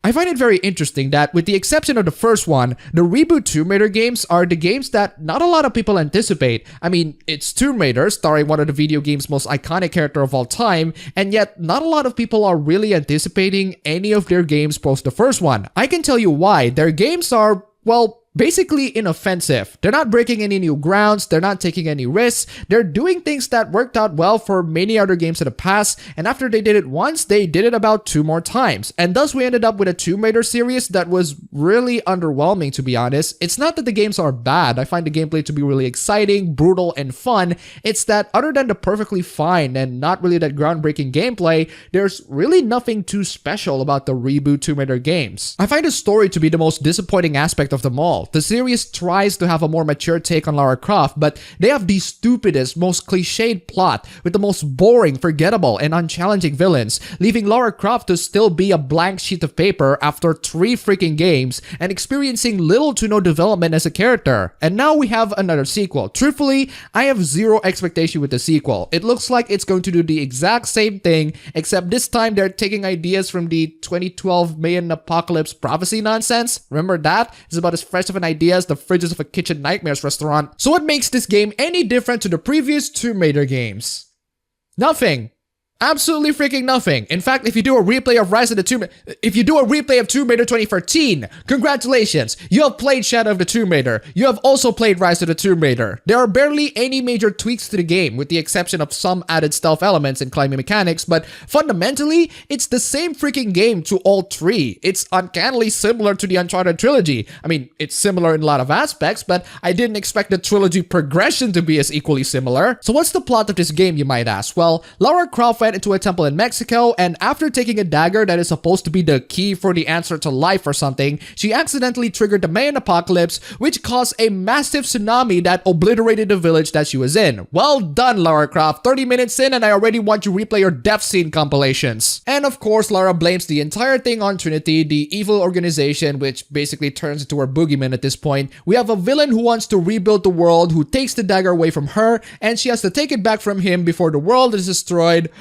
I find it very interesting that, with the exception of the first one, the reboot Tomb Raider games are the games that not a lot of people anticipate. I mean, it's Tomb Raider, starring one of the video game's most iconic character of all time, and yet not a lot of people are really anticipating any of their games post the first one. I can tell you why. Their games are, well, basically inoffensive. They're not breaking any new grounds, they're not taking any risks, they're doing things that worked out well for many other games in the past, and after they did it once, they did it about 2 more times. And thus we ended up with a Tomb Raider series that was really underwhelming, to be honest. It's not that the games are bad, I find the gameplay to be really exciting, brutal, and fun. It's that other than the perfectly fine and not really that groundbreaking gameplay, there's really nothing too special about the reboot Tomb Raider games. I find the story to be the most disappointing aspect of them all. The series tries to have a more mature take on Lara Croft, but they have the stupidest, most cliched plot with the most boring, forgettable, and unchallenging villains, leaving Lara Croft to still be a blank sheet of paper after 3 freaking games and experiencing little to no development as a character. And now we have another sequel. Truthfully, I have zero expectation with the sequel. It looks like it's going to do the exact same thing, except this time they're taking ideas from the 2012 Mayan Apocalypse prophecy nonsense. Remember that? It's about as fresh of an idea as the fridges of a Kitchen Nightmares restaurant. So what makes this game any different to the previous Tomb Raider games? Nothing. Absolutely freaking nothing. In fact, if you do a replay of Tomb Raider 2013, congratulations, you have played Shadow of the Tomb Raider. You have also played Rise of the Tomb Raider. There are barely any major tweaks to the game, with the exception of some added stealth elements and climbing mechanics, but fundamentally, it's the same freaking game to all 3. It's uncannily similar to the Uncharted trilogy. I mean, it's similar in a lot of aspects, but I didn't expect the trilogy progression to be as equally similar. So what's the plot of this game, you might ask? Well, Lara Croft went into a temple in Mexico, and after taking a dagger that is supposed to be the key for the answer to life or something, she accidentally triggered the Mayan apocalypse, which caused a massive tsunami that obliterated the village that she was in. Well done, Lara Croft. 30 minutes in and I already want to replay your death scene compilations. And of course, Lara blames the entire thing on Trinity, the evil organization, which basically turns into her boogeyman at this point. We have a villain who wants to rebuild the world, who takes the dagger away from her, and she has to take it back from him before the world is destroyed.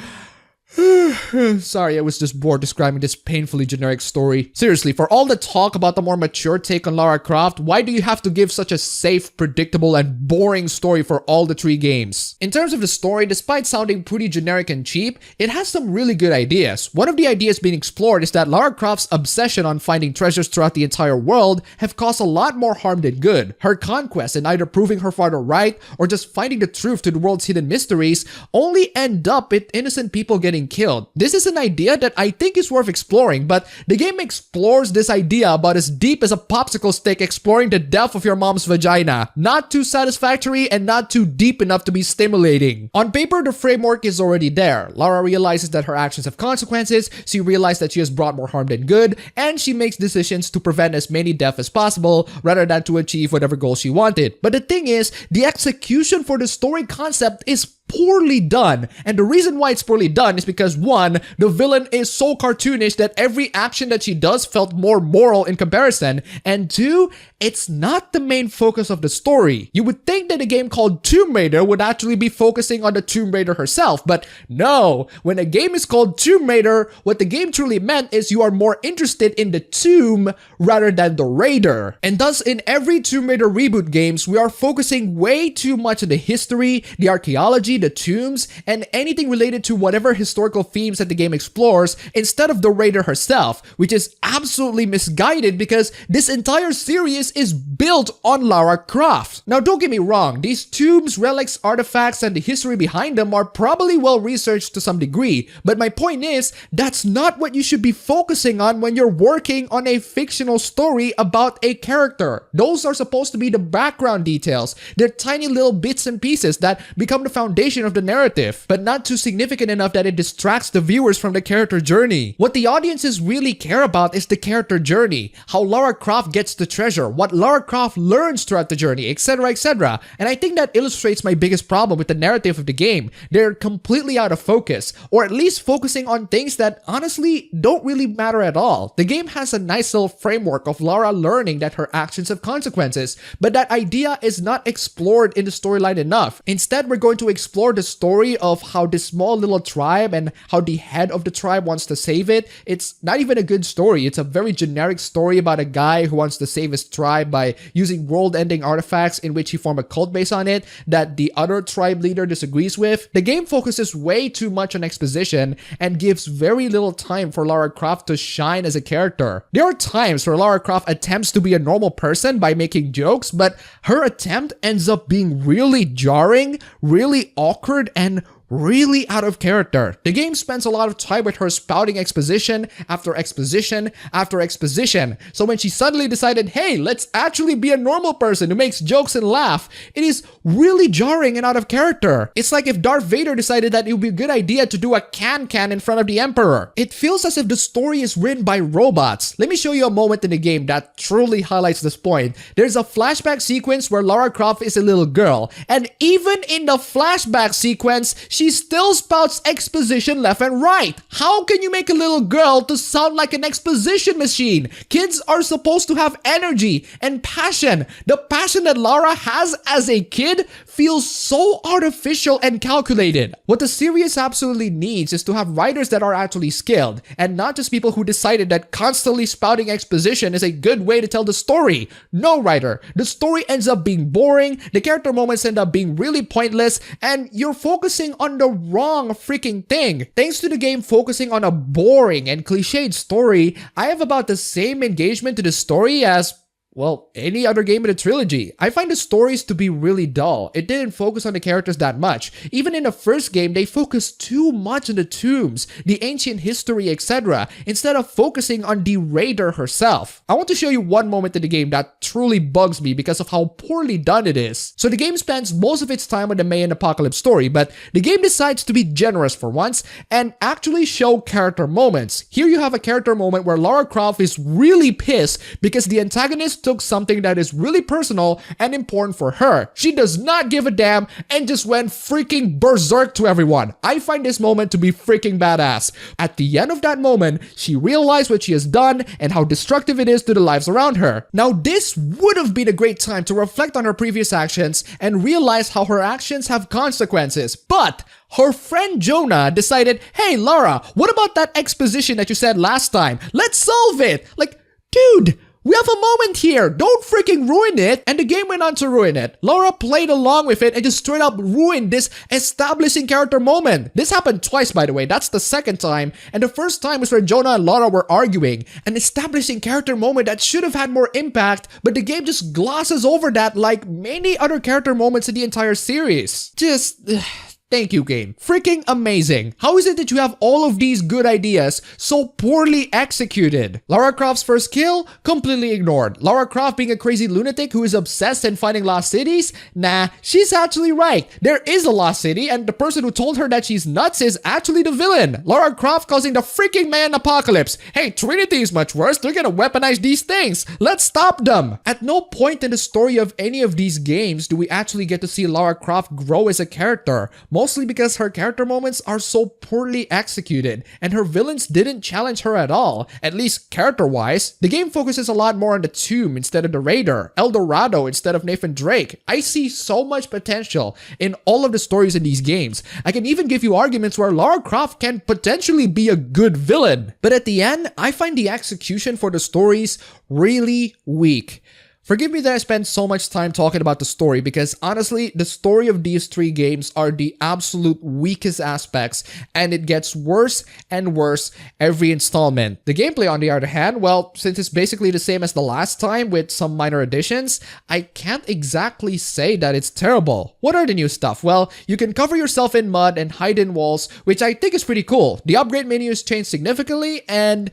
Sorry, I was just bored describing this painfully generic story. Seriously, for all the talk about the more mature take on Lara Croft, why do you have to give such a safe, predictable, and boring story for all the 3 games? In terms of the story, despite sounding pretty generic and cheap, it has some really good ideas. One of the ideas being explored is that Lara Croft's obsession on finding treasures throughout the entire world have caused a lot more harm than good. Her conquest in either proving her father right or just finding the truth to the world's hidden mysteries only end up with innocent people getting killed. This is an idea that I think is worth exploring, but the game explores this idea about as deep as a popsicle stick exploring the depth of your mom's vagina. Not too satisfactory and not too deep enough to be stimulating. On paper, the framework is already there. Lara realizes that her actions have consequences, she realizes that she has brought more harm than good, and she makes decisions to prevent as many deaths as possible rather than to achieve whatever goal she wanted. But the thing is, the execution for the story concept is poorly done, and the reason why it's poorly done is because 1, the villain is so cartoonish that every action that she does felt more moral in comparison, and 2, it's not the main focus of the story. You would think that a game called Tomb Raider would actually be focusing on the Tomb Raider herself, but no. When a game is called Tomb Raider, what the game truly meant is you are more interested in the tomb rather than the raider. And thus, in every Tomb Raider reboot games, we are focusing way too much on the history, the archaeology, the tombs, and anything related to whatever historical themes that the game explores instead of the raider herself, which is absolutely misguided because this entire series is built on Lara Croft. Now, don't get me wrong, these tombs, relics, artifacts, and the history behind them are probably well researched to some degree, but my point is, that's not what you should be focusing on when you're working on a fictional story about a character. Those are supposed to be the background details. They're tiny little bits and pieces that become the foundation of the narrative, but not too significant enough that it distracts the viewers from the character journey. What the audiences really care about is the character journey, how Lara Croft gets the treasure, what Lara Croft learns throughout the journey, etc, etc. And I think that illustrates my biggest problem with the narrative of the game. They're completely out of focus, or at least focusing on things that honestly don't really matter at all. The game has a nice little framework of Lara learning that her actions have consequences, but that idea is not explored in the storyline enough. Instead, we're going to explore explore the story of how this small little tribe and how the head of the tribe wants to save it, it's not even a good story. It's a very generic story about a guy who wants to save his tribe by using world-ending artifacts in which he formed a cult based on it that the other tribe leader disagrees with. The game focuses way too much on exposition and gives very little time for Lara Croft to shine as a character. There are times where Lara Croft attempts to be a normal person by making jokes, but her attempt ends up being really jarring, really awkward, and really out of character. The game spends a lot of time with her spouting exposition after exposition after exposition. So when she suddenly decided, hey, let's actually be a normal person who makes jokes and laugh, it is really jarring and out of character. It's like if Darth Vader decided that it would be a good idea to do a can-can in front of the Emperor. It feels as if the story is written by robots. Let me show you a moment in the game that truly highlights this point. There's a flashback sequence where Lara Croft is a little girl, and even in the flashback sequence, she still spouts exposition left and right. How can you make a little girl to sound like an exposition machine? Kids are supposed to have energy and passion. The passion that Lara has as a kid feels so artificial and calculated. What the series absolutely needs is to have writers that are actually skilled, and not just people who decided that constantly spouting exposition is a good way to tell the story. No, writer. The story ends up being boring, the character moments end up being really pointless, and you're focusing on the wrong freaking thing. Thanks to the game focusing on a boring and cliched story, I have about the same engagement to the story as, well, any other game in the trilogy. I find the stories to be really dull. It didn't focus on the characters that much. Even in the first game, they focused too much on the tombs, the ancient history, etc., instead of focusing on the raider herself. I want to show you one moment in the game that truly bugs me because of how poorly done it is. So the game spends most of its time on the Mayan apocalypse story, but the game decides to be generous for once and actually show character moments. Here you have a character moment where Lara Croft is really pissed because the antagonist took something that is really personal and important for her. She does not give a damn and just went freaking berserk to everyone. I find this moment to be freaking badass. At the end of that moment, she realized what she has done and how destructive it is to the lives around her. Now, this would have been a great time to reflect on her previous actions and realize how her actions have consequences, but her friend Jonah decided, hey Lara, what about that exposition that you said last time? Let's solve it! Like, dude, we have a moment here. Don't freaking ruin it. And the game went on to ruin it. Lara played along with it and just straight up ruined this establishing character moment. This happened twice, by the way. That's the second time. And the first time was when Jonah and Lara were arguing. An establishing character moment that should have had more impact, but the game just glosses over that like many other character moments in the entire series. Thank you, game. Freaking amazing. How is it that you have all of these good ideas so poorly executed? Lara Croft's first kill? Completely ignored. Lara Croft being a crazy lunatic who is obsessed in finding lost cities? Nah, she's actually right. There is a lost city, and the person who told her that she's nuts is actually the villain. Lara Croft causing the freaking Mayan apocalypse. Hey, Trinity is much worse. They're gonna weaponize these things. Let's stop them. At no point in the story of any of these games do we actually get to see Lara Croft grow as a character. Mostly because her character moments are so poorly executed, and her villains didn't challenge her at all, at least character-wise. The game focuses a lot more on the Tomb instead of the Raider, El Dorado instead of Nathan Drake. I see so much potential in all of the stories in these games. I can even give you arguments where Lara Croft can potentially be a good villain. But at the end, I find the execution for the stories really weak. Forgive me that I spent so much time talking about the story because honestly, the story of these three games are the absolute weakest aspects, and it gets worse and worse every installment. The gameplay, on the other hand, well, since it's basically the same as the last time with some minor additions, I can't exactly say that it's terrible. What are the new stuff? Well, you can cover yourself in mud and hide in walls, which I think is pretty cool. The upgrade menu has changed significantly, and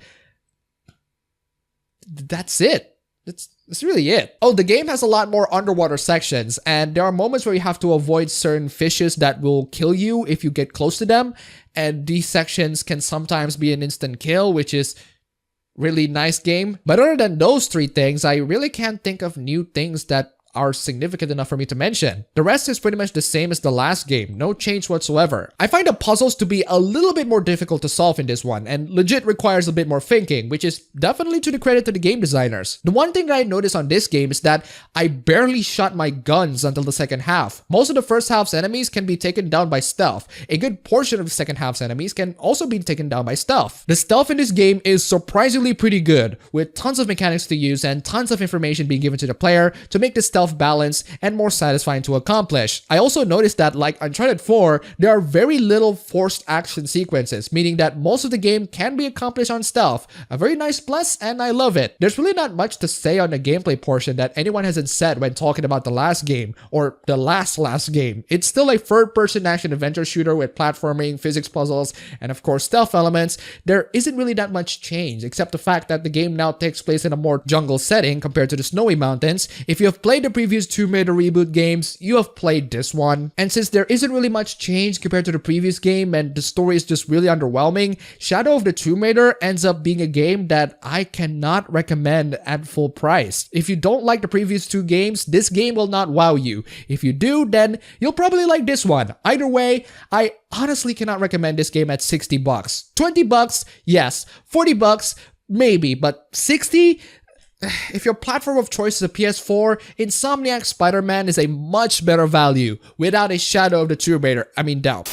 that's it. That's really it. Oh, the game has a lot more underwater sections, and there are moments where you have to avoid certain fishes that will kill you if you get close to them, and these sections can sometimes be an instant kill, which is really nice game. But other than those three things, I really can't think of new things that are significant enough for me to mention. The rest is pretty much the same as the last game, no change whatsoever. I find the puzzles to be a little bit more difficult to solve in this one, and legit requires a bit more thinking, which is definitely to the credit to the game designers. The one thing that I noticed on this game is that I barely shot my guns until the second half. Most of the first half's enemies can be taken down by stealth. A good portion of the second half's enemies can also be taken down by stealth. The stealth in this game is surprisingly pretty good, with tons of mechanics to use and tons of information being given to the player to make the stealth balanced and more satisfying to accomplish. I also noticed that, like Uncharted 4, there are very little forced action sequences, meaning that most of the game can be accomplished on stealth. A very nice plus, and I love it. There's really not much to say on the gameplay portion that anyone hasn't said when talking about the last game, or the last game. It's still a third-person action adventure shooter with platforming, physics puzzles, and of course stealth elements. There isn't really that much change, except the fact that the game now takes place in a more jungle setting compared to the snowy mountains. If you have played the previous Tomb Raider reboot games, you have played this one. And since there isn't really much change compared to the previous game and the story is just really underwhelming, Shadow of the Tomb Raider ends up being a game that I cannot recommend at full price. If you don't like the previous two games, this game will not wow you. If you do, then you'll probably like this one. Either way, I honestly cannot recommend this game at 60 bucks. 20 bucks, yes. 40 bucks, maybe, but 60? If your platform of choice is a PS4, Insomniac Spider-Man is a much better value without a Shadow of the Tomb Raider. I mean, doubt.